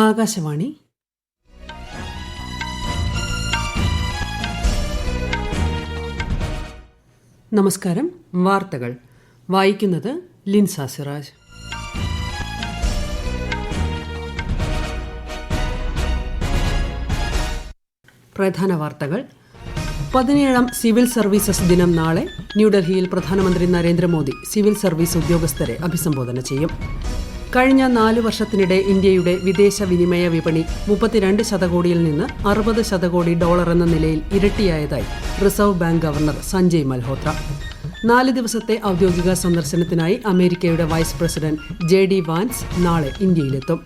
ആകാശവാണി. നമസ്കാരം. വാർത്തകൾ വായിക്കുന്നത് ലിൻസ സിറാജ്. പ്രധാന വാർത്തകൾ. 17ാം സിവിൽ സർവീസസ് ദിനം നാളെ. ന്യൂഡൽഹിയിൽ പ്രധാനമന്ത്രി നരേന്ദ്രമോദി സിവിൽ സർവീസ് ഉദ്യോഗസ്ഥരെ അഭിസംബോധന ചെയ്യും. കഴിഞ്ഞ 4 വർഷത്തിനിടെ ഇന്ത്യയുടെ വിദേശ വിനിമയ വിപണി 32 ശതകോടിയിൽ നിന്ന് 60 ശതകോടി ഡോളർ എന്ന നിലയിൽ ഇരട്ടിയായതായി reserve bank governor Sanjay Malhotra. 4 ദിവസത്തെ ഔദ്യോഗിക സന്ദർശനത്തിനായി അമേരിക്കയുടെ വൈസ് പ്രസിഡന്റ് JD വാൻസ് നാളെ ഇന്ത്യയിലെത്തും.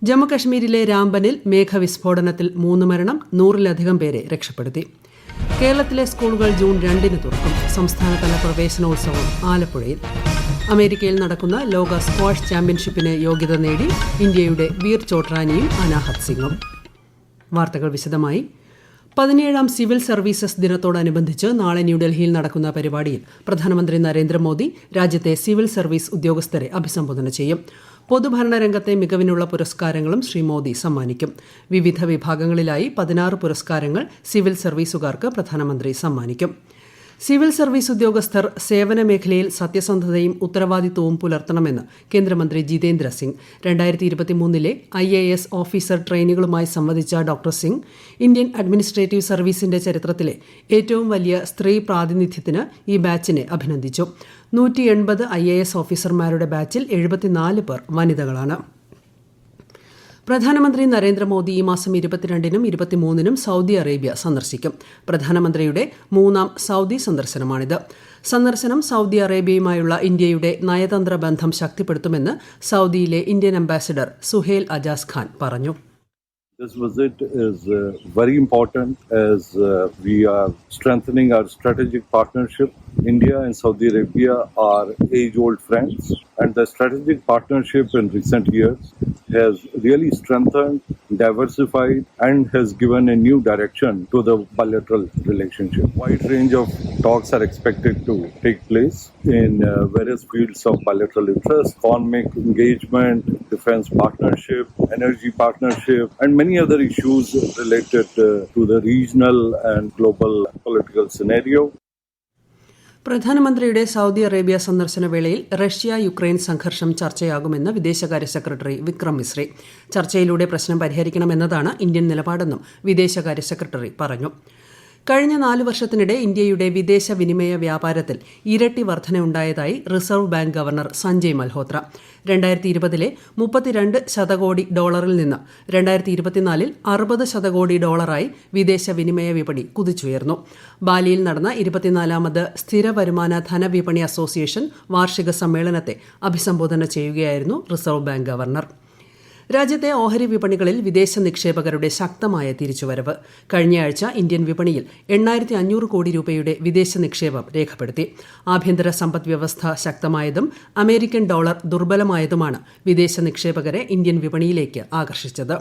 ജമ്മുകശ്മീരിലെ രാംബനിൽ മേഘവിസ്ഫോടനത്തിൽ 3 മരണം, 100-ലധികം പേരെ രക്ഷപ്പെടുത്തി. കേരളത്തിലെ സ്കൂളുകൾ ജൂൺ 2-ന് തുറക്കും. സംസ്ഥാനതല പ്രവേശനോത്സവം ആലപ്പുഴയിൽ. അമേരിക്കയിൽ നടക്കുന്ന ലോക സ്ക്വാഷ് ചാമ്പ്യൻഷിപ്പിന് യോഗ്യത നേടി ഇന്ത്യയുടെ വീർ ചോട്രാനിയും അനാഹത് സിംഗും. വാർത്തകൾ വിശദമായി. 17ാം സിവിൽ സർവീസസ് ദിനത്തോടനുബന്ധിച്ച് നാളെ ന്യൂഡൽഹിയിൽ നടക്കുന്ന പരിപാടിയിൽ പ്രധാനമന്ത്രി നരേന്ദ്രമോദി രാജ്യത്തെ സിവിൽ സർവീസ് ഉദ്യോഗസ്ഥരെ അഭിസംബോധന ചെയ്യും. പൊതുഭരണ രംഗത്തെ മികവിനുള്ള പുരസ്കാരങ്ങളും ശ്രീ മോദി സമ്മാനിക്കും. വിവിധ വിഭാഗങ്ങളിലായി 16 പുരസ്കാരങ്ങൾ സിവിൽ സർവീസുകാർക്ക് പ്രധാനമന്ത്രി സമ്മാനിക്കും. സിവിൽ സർവീസ് ഉദ്യോഗസ്ഥർ സേവന മേഖലയിൽ സത്യസന്ധതയും ഉത്തരവാദിത്വവും പുലർത്തണമെന്ന് കേന്ദ്രമന്ത്രി ജിതേന്ദ്ര സിംഗ് 2023 IAS ഓഫീസർ ട്രെയിനികളുമായി സംവദിച്ച ഡോക്ടർ സിംഗ് ഇന്ത്യൻ അഡ്മിനിസ്ട്രേറ്റീവ് സർവീസിന്റെ ചരിത്രത്തിലെ ഏറ്റവും വലിയ സ്ത്രീ പ്രാതിനിധ്യത്തിന് ഈ ബാച്ചിനെ അഭിനന്ദിച്ചു. 180 IAS ഓഫീസർമാരുടെ ബാച്ചിൽ 74 പേർ വനിതകളാണ്. പ്രധാനമന്ത്രി നരേന്ദ്രമോദി ഈ മാസം 22-നും 23-നും സൗദി അറേബ്യ സന്ദർശിക്കും. പ്രധാനമന്ത്രിയുടെ 3ാം സൗദി സന്ദർശനമാണിത്. സന്ദർശനം സൗദി അറേബ്യയുമായുള്ള ഇന്ത്യയുടെ നയതന്ത്ര ബന്ധം ശക്തിപ്പെടുത്തുമെന്ന് സൗദിയിലെ ഇന്ത്യൻ അംബാസിഡർ സുഹേൽ അജാസ് ഖാൻ പറഞ്ഞു. This visit is very important as we are strengthening our strategic partnership. India and Saudi Arabia are age-old friends, and the strategic partnership in recent years has really strengthened, diversified, and has given a new direction to the bilateral relationship. Wide range of talks are expected to take place in various fields of bilateral interest: economic engagement, defense partnership, energy partnership, and many other issues related to the regional and global political scenario. പ്രധാനമന്ത്രിയുടെ Saudi Arabia സന്ദർശന വേളയിൽ Russia Ukraine സംഘർഷം ചർച്ചയാകുമെന്ന് വിദേശകാര്യ secretary Vikram Misri. ചർച്ചയിലൂടെ പ്രശ്നം പരിഹരിക്കണമെന്നതാണ് Indian നിലപാടെന്നും വിദേശകാര്യ secretary പറഞ്ഞു. കഴിഞ്ഞ 4 വർഷത്തിനിടെ ഇന്ത്യയുടെ വിദേശ വിനിമയ വ്യാപാരത്തിൽ ഇരട്ടി വർധനയുണ്ടായതായി reserve bank governor Sanjay Malhotra. 2020 32 ശതകോടി ഡോളറിൽ നിന്ന് 2024 60 ശതകോടി ഡോളറായി വിദേശ വിനിമയ വിപണി കുതിച്ചുയർന്നു. ബാലിയിൽ നടന്ന 24ാമത് സ്ഥിര വരുമാന ധനവിപണി അസോസിയേഷൻ വാർഷിക സമ്മേളനത്തെ അഭിസംബോധന ചെയ്യുകയായിരുന്നു റിസർവ് ബാങ്ക് ഗവർണർ. രാജ്യത്തെ ഓഹരി വിപണികളിൽ വിദേശ നിക്ഷേപകരുടെ ശക്തമായ തിരിച്ചുവരവ്. കഴിഞ്ഞയാഴ്ച ഇന്ത്യൻ വിപണിയിൽ 8500 കോടി രൂപയുടെ വിദേശ നിക്ഷേപം രേഖപ്പെടുത്തി. ആഭ്യന്തര സമ്പദ് വ്യവസ്ഥ ശക്തമായതും അമേരിക്കൻ ഡോളർ ദുർബലമായതുമാണ് വിദേശ നിക്ഷേപകരെ ഇന്ത്യൻ വിപണിയിലേക്ക് ആകർഷിച്ചത്.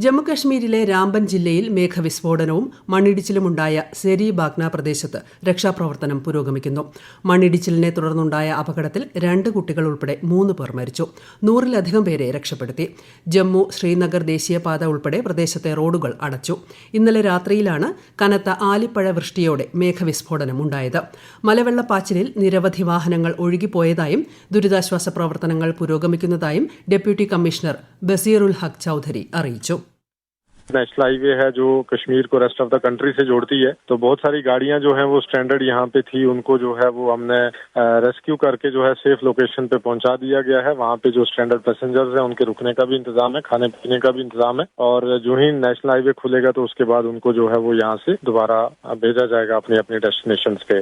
ജമ്മുകശ്മീരിലെ രാംബൻ ജില്ലയിൽ മേഘവിസ്ഫോടനവും മണ്ണിടിച്ചിലുമുണ്ടായ സെരി ബാഗ്ന പ്രദേശത്ത് രക്ഷാപ്രവർത്തനം പുരോഗമിക്കുന്നു. മണ്ണിടിച്ചിലിനെ തുടർന്നുണ്ടായ അപകടത്തിൽ 2 കുട്ടികൾ ഉൾപ്പെടെ 3 പേർ മരിച്ചു. 100-ലധികം പേരെ രക്ഷപ്പെടുത്തി. ജമ്മു ശ്രീനഗർ ദേശീയപാത ഉൾപ്പെടെ പ്രദേശത്തെ റോഡുകൾ അടച്ചു. ഇന്നലെ രാത്രിയിലാണ് കനത്ത ആലിപ്പഴ വൃഷ്ടിയോടെ മേഘവിസ്ഫോടനം ഉണ്ടായത്. മലവെള്ളപ്പാച്ചിലിൽ നിരവധി വാഹനങ്ങൾ ഒഴുകിപ്പോയതായും ദുരിതാശ്വാസ പ്രവർത്തനങ്ങൾ പുരോഗമിക്കുന്നതായും ഡെപ്യൂട്ടി കമ്മീഷണർ ബസീറുൽ ഹഖ് ചൌധരി അറിയിച്ചു. नेशनल हाईवे है जो कश्मीर को रेस्ट ऑफ द कंट्री से जोड़ती है, तो बहुत सारी गाड़ियां जो हैं वो स्टैंडर्ड यहाँ पे थी, उनको जो है वो हमने रेस्क्यू करके जो है सेफ लोकेशन पे पहुंचा दिया गया है. वहाँ पे जो स्टैंडर्ड पैसेंजर्स हैं उनके रुकने का भी इंतजाम है, खाने पीने का भी इंतजाम है, और जो ही नेशनल हाईवे खुलेगा तो उसके बाद उनको जो है वो यहाँ से दोबारा भेजा जाएगा अपनी अपनी डेस्टिनेशंस पे.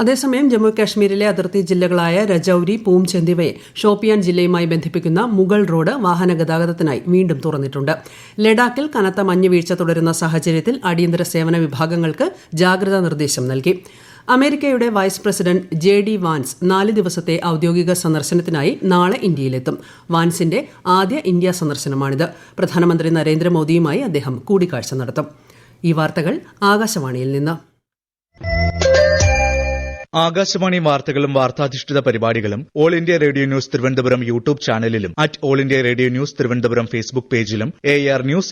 അതേസമയം ജമ്മു കാശ്മീരിലെ അതിർത്തി ജില്ലകളായ രജൌരി, പൂംഛ് എന്നിവയെ ഷോപ്പിയാൻ ജില്ലയുമായി ബന്ധിപ്പിക്കുന്ന മുഗൾ റോഡ് വാഹന ഗതാഗതത്തിനായി വീണ്ടും തുറന്നിട്ടുണ്ട്. ലഡാക്കിൽ കനത്ത മഞ്ഞുവീഴ്ച തുടരുന്ന സാഹചര്യത്തിൽ അടിയന്തര സേവന വിഭാഗങ്ങൾക്ക് ജാഗ്രതാ നിർദ്ദേശം നൽകി. അമേരിക്കയുടെ വൈസ് പ്രസിഡന്റ് JD വാൻസ് 4 ദിവസത്തെ ഔദ്യോഗിക സന്ദർശനത്തിനായി നാളെ ഇന്ത്യയിലെത്തും. വാൻസിന്റെ ആദ്യ ഇന്ത്യ സന്ദർശനമാണിത്. പ്രധാനമന്ത്രി നരേന്ദ്രമോദിയുമായി അദ്ദേഹം കൂടിക്കാഴ്ച നടത്തും. ഈ വാർത്തകൾ ആകാശവാണിയിൽ നിന്ന്. ആകാശവാണി വാർത്തകളും വാർത്താധിഷ്ഠിത പരിപാടികളും all India radio news Thiruvananthapuram YouTube ചാനലിലും @all India radio news Thiruvananthapuram Facebook പേജിലും AR News_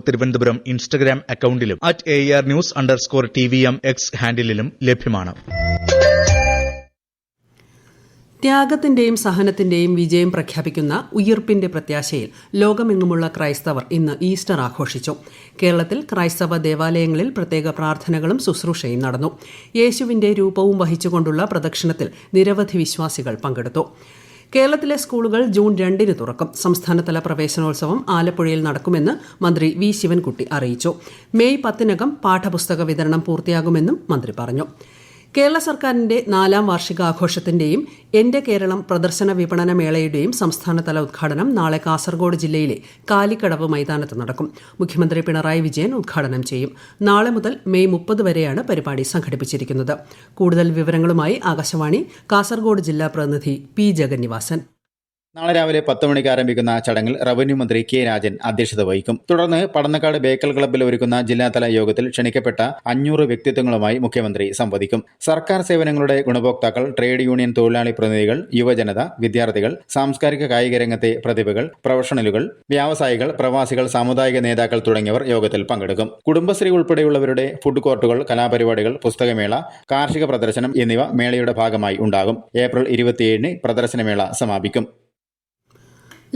തിരുവനന്തപുരം ഇൻസ്റ്റഗ്രാം അക്കൌണ്ടിലും @AR News_TVM X ഹാൻഡിലും ലഭ്യമാണ്. ത്യാഗത്തിന്റെയും സഹനത്തിന്റെയും വിജയം പ്രഖ്യാപിക്കുന്ന ഉയിർപ്പിന്റെ പ്രത്യാശയിൽ ലോകമെങ്ങുമുള്ള ക്രൈസ്തവർ ഇന്ന് ഈസ്റ്റർ ആഘോഷിച്ചു. കേരളത്തിൽ ക്രൈസ്തവ ദേവാലയങ്ങളിൽ പ്രത്യേക പ്രാർത്ഥനകളും ശുശ്രൂഷയും നടന്നു. യേശുവിന്റെ രൂപവും വഹിച്ചുകൊണ്ടുള്ള പ്രദക്ഷിണത്തിൽ നിരവധി വിശ്വാസികൾ പങ്കെടുത്തു. കേരളത്തിലെ സ്കൂളുകൾ ജൂൺ 2 തുറക്കും. സംസ്ഥാനതല പ്രവേശനോത്സവം ആലപ്പുഴയിൽ നടക്കുമെന്ന് മന്ത്രി വി ശിവൻകുട്ടി അറിയിച്ചു. മെയ് 10 പാഠപുസ്തക വിതരണം പൂർത്തിയാകുമെന്നും മന്ത്രി പറഞ്ഞു. കേരള സർക്കാരിന്റെ 4ാം വാർഷികാഘോഷത്തിന്റെയും എന്റെ കേരളം പ്രദർശന വിപണന മേളയുടെയും സംസ്ഥാനതല ഉദ്ഘാടനം നാളെ കാസർഗോഡ് ജില്ലയിലെ കാലിക്കടവ് മൈതാനത്ത് നടക്കും. മുഖ്യമന്ത്രി പിണറായി വിജയൻ ഉദ്ഘാടനം ചെയ്യും. നാളെ മുതൽ മെയ് 30 വരെയാണ് പരിപാടി സംഘടിപ്പിച്ചിരിക്കുന്നത്. കൂടുതൽ വിവരങ്ങളുമായി ആകാശവാണി കാസർഗോഡ് ജില്ലാ പ്രതിനിധി പി ജഗന്നിവാസൻ. നാളെ രാവിലെ 10 മണിക്ക് ആരംഭിക്കുന്ന ചടങ്ങിൽ റവന്യൂ മന്ത്രി കെ രാജൻ അധ്യക്ഷത വഹിക്കും. തുടർന്ന് പടന്നക്കാട് ബേക്കൽ ക്ലബ്ബിൽ ഒരുക്കുന്ന ജില്ലാതല യോഗത്തിൽ ക്ഷണിക്കപ്പെട്ട 500 വ്യക്തിത്വങ്ങളുമായി മുഖ്യമന്ത്രി സംവദിക്കും. സർക്കാർ സേവനങ്ങളുടെ ഗുണഭോക്താക്കൾ, ട്രേഡ് യൂണിയൻ തൊഴിലാളി പ്രതിനിധികൾ, യുവജനത, വിദ്യാർത്ഥികൾ, സാംസ്കാരിക കായിക രംഗത്തെ പ്രതിഭകൾ, പ്രൊഫഷണലുകൾ, വ്യാവസായികൾ, പ്രവാസികൾ, സാമുദായിക നേതാക്കൾ തുടങ്ങിയവർ യോഗത്തിൽ പങ്കെടുക്കും. കുടുംബശ്രീ ഉൾപ്പെടെയുള്ളവരുടെ ഫുഡ് കോർട്ടുകൾ, കലാപരിപാടികൾ, പുസ്തകമേള, കാർഷിക പ്രദർശനം എന്നിവ മേളയുടെ ഭാഗമായി ഉണ്ടാകും. ഏപ്രിൽ 27 പ്രദർശനമേള സമാപിക്കും.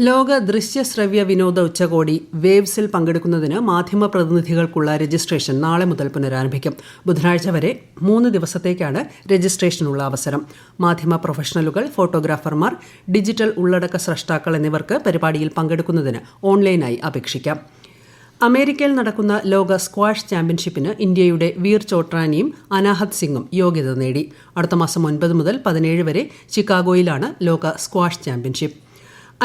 ലോക ദൃശ്യശ്രവ്യ വിനോദ ഉച്ചകോടി വേവ്സിൽ പങ്കെടുക്കുന്നതിന് മാധ്യമപ്രതിനിധികൾക്കുള്ള രജിസ്ട്രേഷൻ നാളെ മുതൽ പുനരാരംഭിക്കും. ബുധനാഴ്ച വരെ 3 ദിവസത്തേക്കാണ് രജിസ്ട്രേഷനുള്ള അവസരം. മാധ്യമ പ്രൊഫഷണലുകൾ, ഫോട്ടോഗ്രാഫർമാർ, ഡിജിറ്റൽ ഉള്ളടക്ക സ്രഷ്ടാക്കൾ എന്നിവർക്ക് പരിപാടിയിൽ പങ്കെടുക്കുന്നതിന് ഓൺലൈനായി അപേക്ഷിക്കാം. അമേരിക്കയിൽ നടക്കുന്ന ലോക സ്ക്വാഷ് ചാമ്പ്യൻഷിപ്പിന് ഇന്ത്യയുടെ വീർ ചോട്രാനിയും അനാഹത് സിംഗും യോഗ്യത നേടി. അടുത്ത മാസം 9 മുതൽ 17 വരെ ചിക്കാഗോയിലാണ് ലോക സ്ക്വാഷ് ചാമ്പ്യൻഷിപ്പ്.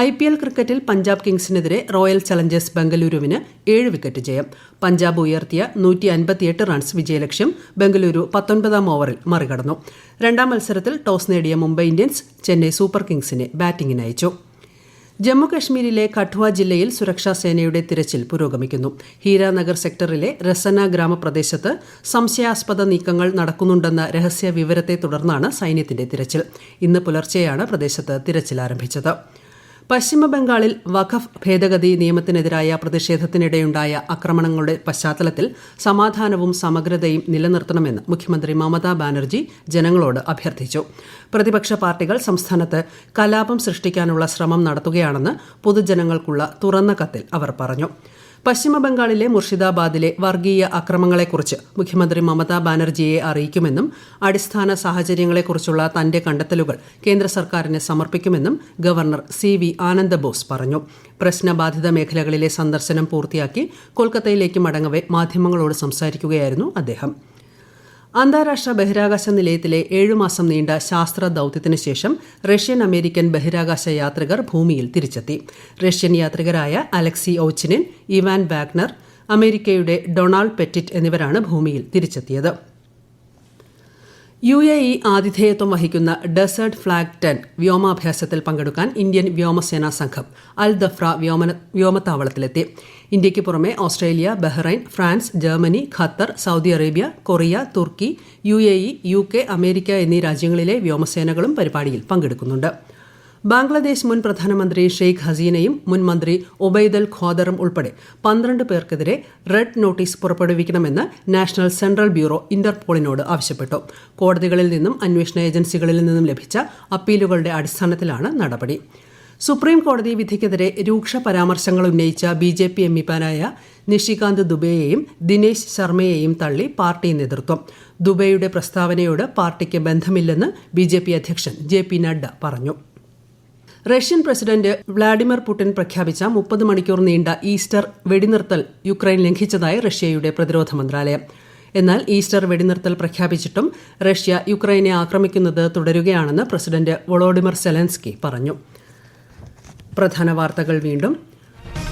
IPL ക്രിക്കറ്റിൽ പഞ്ചാബ് കിങ്സിനെതിരെ റോയൽ ചലഞ്ചേഴ്സ് ബംഗളൂരുവിന് 7 വിക്കറ്റ് ജയം. പഞ്ചാബ് ഉയർത്തിയ 158 റൺസ് വിജയലക്ഷ്യം ബംഗളൂരു 19ാം ഓവറിൽ മറികടന്നു. 2ാം മത്സരത്തിൽ ടോസ് നേടിയ മുംബൈ ഇന്ത്യൻസ് ചെന്നൈ സൂപ്പർ കിങ്സിനെ ബാറ്റിംഗിനയച്ചു. ജമ്മുകശ്മീരിലെ കഠുവ ജില്ലയിൽ സുരക്ഷാ സേനയുടെ തിരച്ചിൽ പുരോഗമിക്കുന്നു. ഹീരാനഗർ സെക്ടറിലെ റസന ഗ്രാമപ്രദേശത്ത് സംശയാസ്പദ നീക്കങ്ങൾ നടക്കുന്നുണ്ടെന്ന രഹസ്യ വിവരത്തെ തുടർന്നാണ് സൈന്യത്തിന്റെ തിരച്ചിൽ. ഇന്ന് പുലർച്ചെയാണ് പ്രദേശത്ത് തിരച്ചിൽ ആരംഭിച്ചത്. പശ്ചിമബംഗാളിൽ വഖഫ് ഭേദഗതി നിയമത്തിനെതിരായ പ്രതിഷേധത്തിനിടെയുണ്ടായ ആക്രമണങ്ങളുടെ പശ്ചാത്തലത്തിൽ സമാധാനവും സമഗ്രതയും നിലനിർത്തണമെന്ന് മുഖ്യമന്ത്രി മമതാ ബാനർജി ജനങ്ങളോട് അഭ്യർത്ഥിച്ചു. പ്രതിപക്ഷ പാർട്ടികൾ സംസ്ഥാനത്ത് കലാപം സൃഷ്ടിക്കാനുള്ള ശ്രമം നടത്തുകയാണെന്ന് പൊതുജനങ്ങൾക്കുള്ള തുറന്ന കത്തിൽ അവർ പറഞ്ഞു. പശ്ചിമബംഗാളിലെ മുർഷിദാബാദിലെ വർഗീയ അക്രമങ്ങളെക്കുറിച്ച് മുഖ്യമന്ത്രി മമതാ ബാനർജിയെ അറിയിക്കുമെന്നും അടിസ്ഥാന സാഹചര്യങ്ങളെക്കുറിച്ചുള്ള തന്റെ കണ്ടെത്തലുകൾ കേന്ദ്ര സർക്കാരിന് സമർപ്പിക്കുമെന്നും ഗവർണർ CV ആനന്ദബോസ് പറഞ്ഞു. പ്രശ്നബാധിത മേഖലകളിലെ സന്ദർശനം പൂർത്തിയാക്കി കൊൽക്കത്തയിലേക്ക് മടങ്ങവെ മാധ്യമങ്ങളോട് സംസാരിക്കുകയായിരുന്നു അദ്ദേഹം. അന്താരാഷ്ട്ര ബഹിരാകാശ നിലയത്തിലെ 7 മാസം നീണ്ട ശാസ്ത്ര ദൌത്യത്തിന് ശേഷം റഷ്യൻ അമേരിക്കൻ ബഹിരാകാശ യാത്രികർ ഭൂമിയിൽ തിരിച്ചെത്തി. റഷ്യൻ യാത്രികരായ അലക്സി ഓച്ചിനിൻ, ഇവാൻ വാഗ്നർ, അമേരിക്കയുടെ ഡൊണാൾഡ് പെറ്റിറ്റ് എന്നിവരാണ് ഭൂമിയിൽ തിരിച്ചെത്തിയത്. UAE ആതിഥേയത്വം വഹിക്കുന്ന ഡെസേർട്ട് ഫ്ലാഗ് 10 വ്യോമാഭ്യാസത്തിൽ പങ്കെടുക്കാൻ ഇന്ത്യൻ വ്യോമസേനാ സംഘം അൽ ദഫ്ര വ്യോമത്താവളത്തിലെത്തി. ഇന്ത്യയ്ക്ക് പുറമെ Australia, Bahrain, France, Germany, Qatar, Saudi Arabia, Korea, Turkey, UAE, UK, America എന്നീ രാജ്യങ്ങളിലെ വ്യോമസേനകളും പരിപാടിയിൽ പങ്കെടുക്കുന്നുണ്ട്. ബംഗ്ലാദേശ് മുൻ പ്രധാനമന്ത്രി ഷെയ്ഖ് ഹസീനയും മുൻ മന്ത്രി ഒബൈദൽ ഖോദറും ഉൾപ്പെടെ 12 പേർക്കെതിരെ റെഡ് നോട്ടീസ് പുറപ്പെടുവിക്കണമെന്ന് നാഷണൽ സെൻട്രൽ ബ്യൂറോ ഇന്റർപോളിനോട് ആവശ്യപ്പെട്ടു. കോടതികളിൽ നിന്നും അന്വേഷണ ഏജൻസികളിൽ നിന്നും ലഭിച്ച അപ്പീലുകളുടെ അടിസ്ഥാനത്തിലാണ് നടപടി. സുപ്രീം കോടതി വിധിക്കെതിരെ രൂക്ഷ പരാമർശങ്ങൾ ഉന്നയിച്ച BJP എംപിമാരായ നിഷികാന്ത് ദുബെയെയും ദിനേശ് ശർമ്മയെയും തള്ളി പാർട്ടി നേതൃത്വം. ദുബെയുടെ പ്രസ്താവനയോട് പാർട്ടിക്ക് ബന്ധമില്ലെന്ന് BJP അധ്യക്ഷൻ JP നഡ്ഡ പറഞ്ഞു. റഷ്യൻ പ്രസിഡന്റ് വ്ളാഡിമിർ പുടിൻ പ്രഖ്യാപിച്ച 30 മണിക്കൂർ നീണ്ട ഈസ്റ്റർ വെടിനിർത്തൽ യുക്രൈൻ ലംഘിച്ചതായി റഷ്യയുടെ പ്രതിരോധ മന്ത്രാലയം. എന്നാൽ ഈസ്റ്റർ വെടിനിർത്തൽ പ്രഖ്യാപിച്ചിട്ടും റഷ്യ യുക്രൈനെ ആക്രമിക്കുന്നത് തുടരുകയാണെന്ന് പ്രസിഡന്റ് വൊളോഡിമിർ സെലൻസ്കി പറഞ്ഞു. പ്രധാന വാർത്തകൾ വീണ്ടും.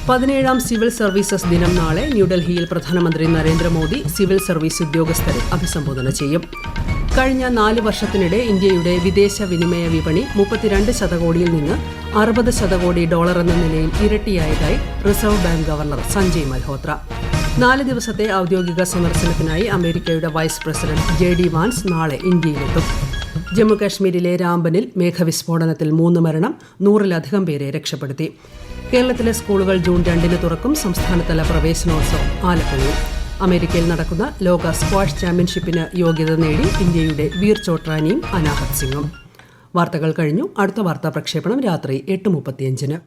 17ാം സിവിൽ സർവീസസ് ദിനം നാളെ ന്യൂഡൽഹിയിൽ പ്രധാനമന്ത്രി നരേന്ദ്രമോദി സിവിൽ സർവീസ് ഉദ്യോഗസ്ഥരെ അഭിസംബോധന ചെയ്യും. കഴിഞ്ഞ 4 വർഷത്തിനിടെ ഇന്ത്യയുടെ വിദേശ വിനിമയ വിപണി 32 ശതകോടിയിൽ നിന്ന് 60 ശതകോടി ഡോളർ എന്ന നിലയിൽ ഇരട്ടിയായതായി reserve bank governor Sanjay Malhotra. 4 ദിവസത്തെ ഔദ്യോഗിക സന്ദർശനത്തിനായി അമേരിക്കയുടെ വൈസ് പ്രസിഡന്റ് JD വാൻസ് നാളെ ഇന്ത്യയിലെത്തും. ജമ്മുകാശ്മീരിലെ രാംബനിൽ മേഘവിസ്ഫോടനത്തിൽ 3 മരണം, 100-ലധികം പേരെ രക്ഷപ്പെടുത്തി. കേരളത്തിലെ സ്കൂളുകൾ ജൂൺ 2-ന് തുറക്കും. സംസ്ഥാനതല പ്രവേശനോത്സവം ആലപ്പുഴയിൽ. അമേരിക്കയിൽ നടക്കുന്ന ലോക സ്ക്വാഷ് ചാമ്പ്യൻഷിപ്പിന് യോഗ്യത നേടി ഇന്ത്യയുടെ വീർ ചോട്രാനിയും അനാഹത് സിംഗും. വാർത്തകൾ കഴിഞ്ഞു. അടുത്ത വാർത്താ പ്രക്ഷേപണം രാത്രി 8:35-ന്.